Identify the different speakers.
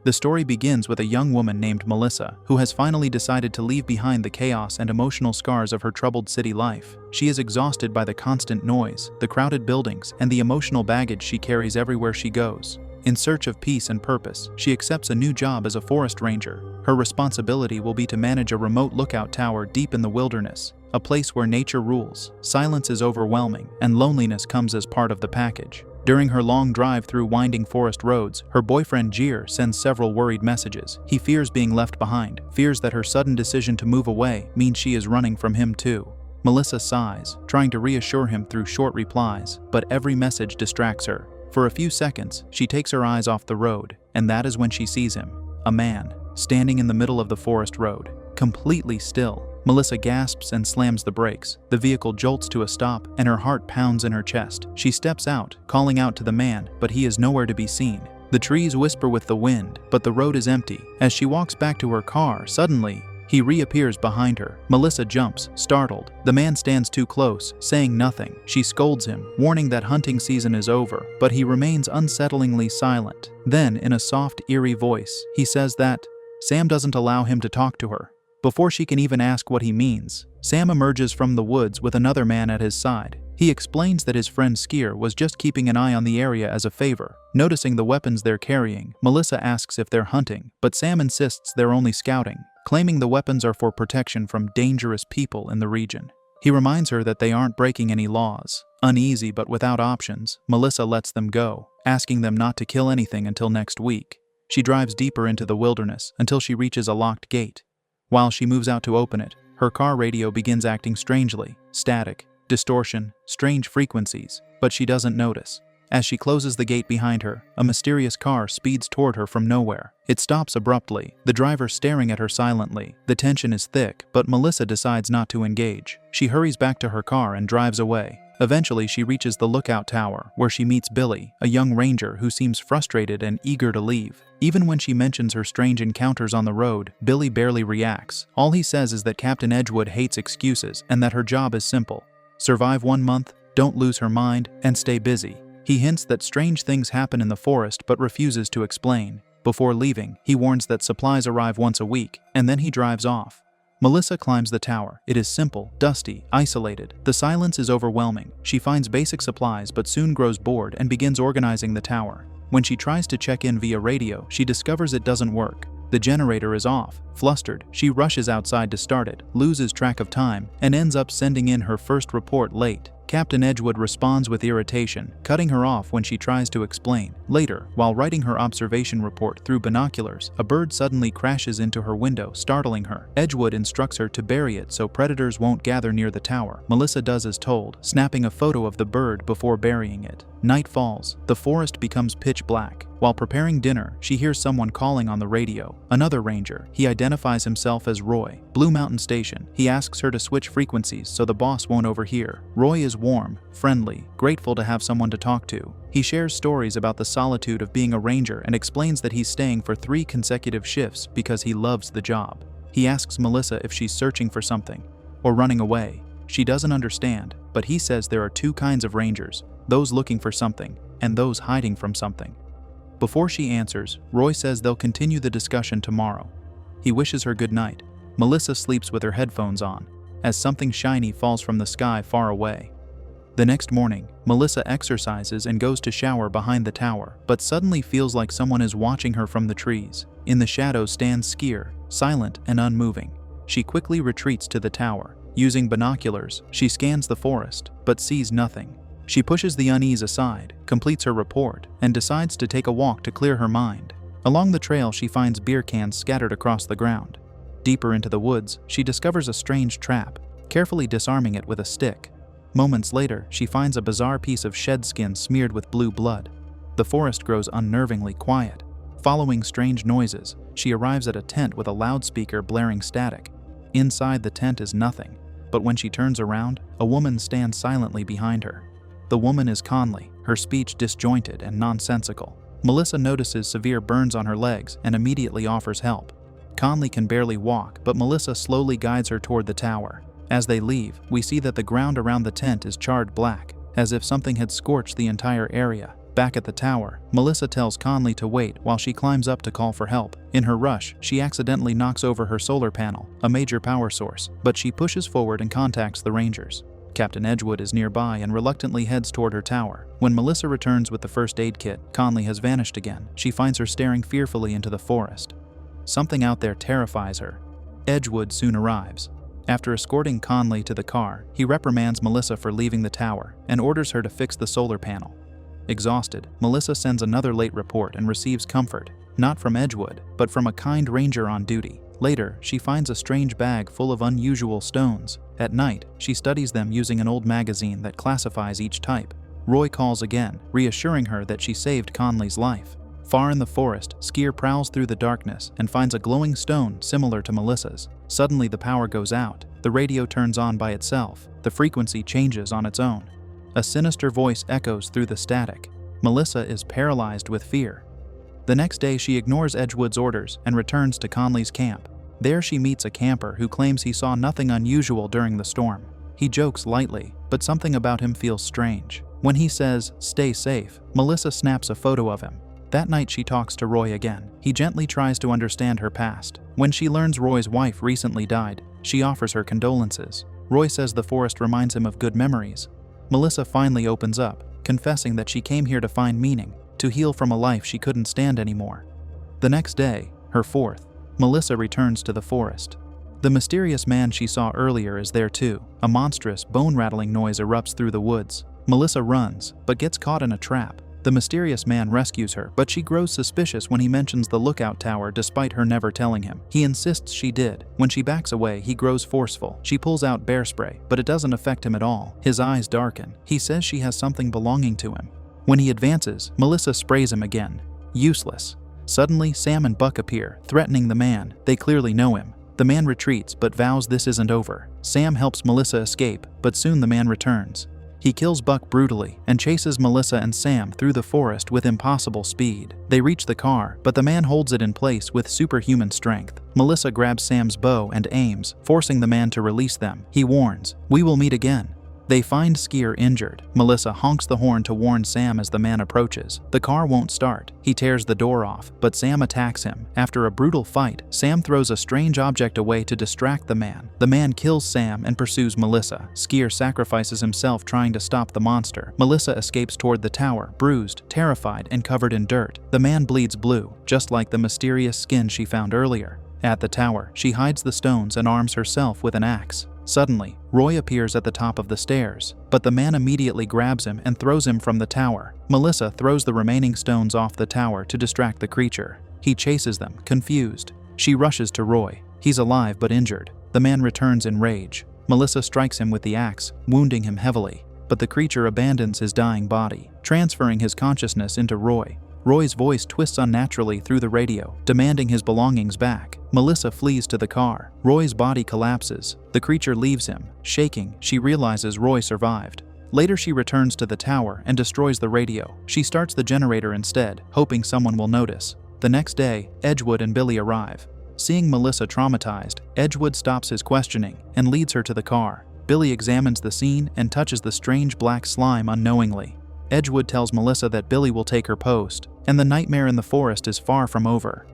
Speaker 1: The story begins with a young woman named Melissa, who has finally decided to leave behind the chaos and emotional scars of her troubled city life. She is exhausted by the constant noise, the crowded buildings, and the emotional baggage she carries everywhere she goes. In search of peace and purpose, she accepts a new job as a forest ranger. Her responsibility will be to manage a remote lookout tower deep in the wilderness, a place where nature rules, silence is overwhelming, and loneliness comes as part of the package. During her long drive through winding forest roads, her boyfriend Jir sends several worried messages. He fears being left behind, fears that her sudden decision to move away means she is running from him too. Melissa sighs, trying to reassure him through short replies, but every message distracts her. For a few seconds, she takes her eyes off the road, and that is when she sees him, a man, standing in the middle of the forest road, completely still. Melissa gasps and slams the brakes. The vehicle jolts to a stop, and her heart pounds in her chest. She steps out, calling out to the man, but he is nowhere to be seen. The trees whisper with the wind, but the road is empty. As she walks back to her car, suddenly, he reappears behind her. Melissa jumps, startled. The man stands too close, saying nothing. She scolds him, warning that hunting season is over, but he remains unsettlingly silent. Then, in a soft, eerie voice, he says that Sam doesn't allow him to talk to her. Before she can even ask what he means, Sam emerges from the woods with another man at his side. He explains that his friend Skier was just keeping an eye on the area as a favor. Noticing the weapons they're carrying, Melissa asks if they're hunting, but Sam insists they're only scouting, claiming the weapons are for protection from dangerous people in the region. He reminds her that they aren't breaking any laws. Uneasy but without options, Melissa lets them go, asking them not to kill anything until next week. She drives deeper into the wilderness until she reaches a locked gate. While she moves out to open it, her car radio begins acting strangely, static, distortion, strange frequencies, but she doesn't notice. As she closes the gate behind her, a mysterious car speeds toward her from nowhere. It stops abruptly, the driver staring at her silently. The tension is thick, but Melissa decides not to engage. She hurries back to her car and drives away. Eventually, she reaches the lookout tower, where she meets Billy, a young ranger who seems frustrated and eager to leave. Even when she mentions her strange encounters on the road, Billy barely reacts. All he says is that Captain Edgewood hates excuses and that her job is simple: survive 1 month, don't lose her mind, and stay busy. He hints that strange things happen in the forest but refuses to explain. Before leaving, he warns that supplies arrive once a week, and then he drives off. Melissa climbs the tower. It is simple, dusty, isolated. The silence is overwhelming. She finds basic supplies but soon grows bored and begins organizing the tower. When she tries to check in via radio, she discovers it doesn't work. The generator is off. Flustered, she rushes outside to start it, loses track of time, and ends up sending in her first report late. Captain Edgewood responds with irritation, cutting her off when she tries to explain. Later, while writing her observation report through binoculars, a bird suddenly crashes into her window, startling her. Edgewood instructs her to bury it so predators won't gather near the tower. Melissa does as told, snapping a photo of the bird before burying it. Night falls. The forest becomes pitch black. While preparing dinner, she hears someone calling on the radio. Another ranger. He identifies himself as Roy. Blue Mountain Station. He asks her to switch frequencies so the boss won't overhear. Roy is warm, friendly, grateful to have someone to talk to. He shares stories about the solitude of being a ranger and explains that he's staying for 3 consecutive shifts because he loves the job. He asks Melissa if she's searching for something or running away. She doesn't understand, but he says there are 2 kinds of rangers: those looking for something and those hiding from something. Before she answers, Roy says they'll continue the discussion tomorrow. He wishes her good night. Melissa sleeps with her headphones on, as something shiny falls from the sky far away. The next morning, Melissa exercises and goes to shower behind the tower, but suddenly feels like someone is watching her from the trees. In the shadows stands Skier, silent and unmoving. She quickly retreats to the tower. Using binoculars, she scans the forest, but sees nothing. She pushes the unease aside, completes her report, and decides to take a walk to clear her mind. Along the trail, she finds beer cans scattered across the ground. Deeper into the woods, she discovers a strange trap, carefully disarming it with a stick. Moments later, she finds a bizarre piece of shed skin smeared with blue blood. The forest grows unnervingly quiet. Following strange noises, she arrives at a tent with a loudspeaker blaring static. Inside the tent is nothing, but when she turns around, a woman stands silently behind her. The woman is Conley, her speech disjointed and nonsensical. Melissa notices severe burns on her legs and immediately offers help. Conley can barely walk, but Melissa slowly guides her toward the tower. As they leave, we see that the ground around the tent is charred black, as if something had scorched the entire area. Back at the tower, Melissa tells Conley to wait while she climbs up to call for help. In her rush, she accidentally knocks over her solar panel, a major power source, but she pushes forward and contacts the Rangers. Captain Edgewood is nearby and reluctantly heads toward her tower. When Melissa returns with the first aid kit, Conley has vanished again. She finds her staring fearfully into the forest. Something out there terrifies her. Edgewood soon arrives. After escorting Conley to the car, he reprimands Melissa for leaving the tower and orders her to fix the solar panel. Exhausted, Melissa sends another late report and receives comfort, not from Edgewood, but from a kind ranger on duty. Later, she finds a strange bag full of unusual stones. At night, she studies them using an old magazine that classifies each type. Roy calls again, reassuring her that she saved Conley's life. Far in the forest, Skier prowls through the darkness and finds a glowing stone similar to Melissa's. Suddenly the power goes out. The radio turns on by itself. The frequency changes on its own. A sinister voice echoes through the static. Melissa is paralyzed with fear. The next day she ignores Edgewood's orders and returns to Conley's camp. There she meets a camper who claims he saw nothing unusual during the storm. He jokes lightly, but something about him feels strange. When he says, "Stay safe," Melissa snaps a photo of him. That night she talks to Roy again. He gently tries to understand her past. When she learns Roy's wife recently died, she offers her condolences. Roy says the forest reminds him of good memories. Melissa finally opens up, confessing that she came here to find meaning, to heal from a life she couldn't stand anymore. The next day, her fourth, Melissa returns to the forest. The mysterious man she saw earlier is there too. A monstrous, bone-rattling noise erupts through the woods. Melissa runs, but gets caught in a trap. The mysterious man rescues her, but she grows suspicious when he mentions the lookout tower despite her never telling him. He insists she did. When she backs away, he grows forceful. She pulls out bear spray, but it doesn't affect him at all. His eyes darken. He says she has something belonging to him. When he advances, Melissa sprays him again. Useless. Suddenly, Sam and Buck appear, threatening the man. They clearly know him. The man retreats, but vows this isn't over. Sam helps Melissa escape, but soon the man returns. He kills Buck brutally and chases Melissa and Sam through the forest with impossible speed. They reach the car, but the man holds it in place with superhuman strength. Melissa grabs Sam's bow and aims, forcing the man to release them. He warns, "We will meet again." They find Skier injured. Melissa honks the horn to warn Sam as the man approaches. The car won't start. He tears the door off, but Sam attacks him. After a brutal fight, Sam throws a strange object away to distract the man. The man kills Sam and pursues Melissa. Skier sacrifices himself trying to stop the monster. Melissa escapes toward the tower, bruised, terrified, and covered in dirt. The man bleeds blue, just like the mysterious skin she found earlier. At the tower, she hides the stones and arms herself with an axe. Suddenly, Roy appears at the top of the stairs, but the man immediately grabs him and throws him from the tower. Melissa throws the remaining stones off the tower to distract the creature. He chases them, confused. She rushes to Roy. He's alive but injured. The man returns in rage. Melissa strikes him with the axe, wounding him heavily, but the creature abandons his dying body, transferring his consciousness into Roy. Roy's voice twists unnaturally through the radio, demanding his belongings back. Melissa flees to the car. Roy's body collapses. The creature leaves him. Shaking, she realizes Roy survived. Later she returns to the tower and destroys the radio. She starts the generator instead, hoping someone will notice. The next day, Edgewood and Billy arrive. Seeing Melissa traumatized, Edgewood stops his questioning and leads her to the car. Billy examines the scene and touches the strange black slime unknowingly. Edgewood tells Melissa that Billy will take her post, and the nightmare in the forest is far from over.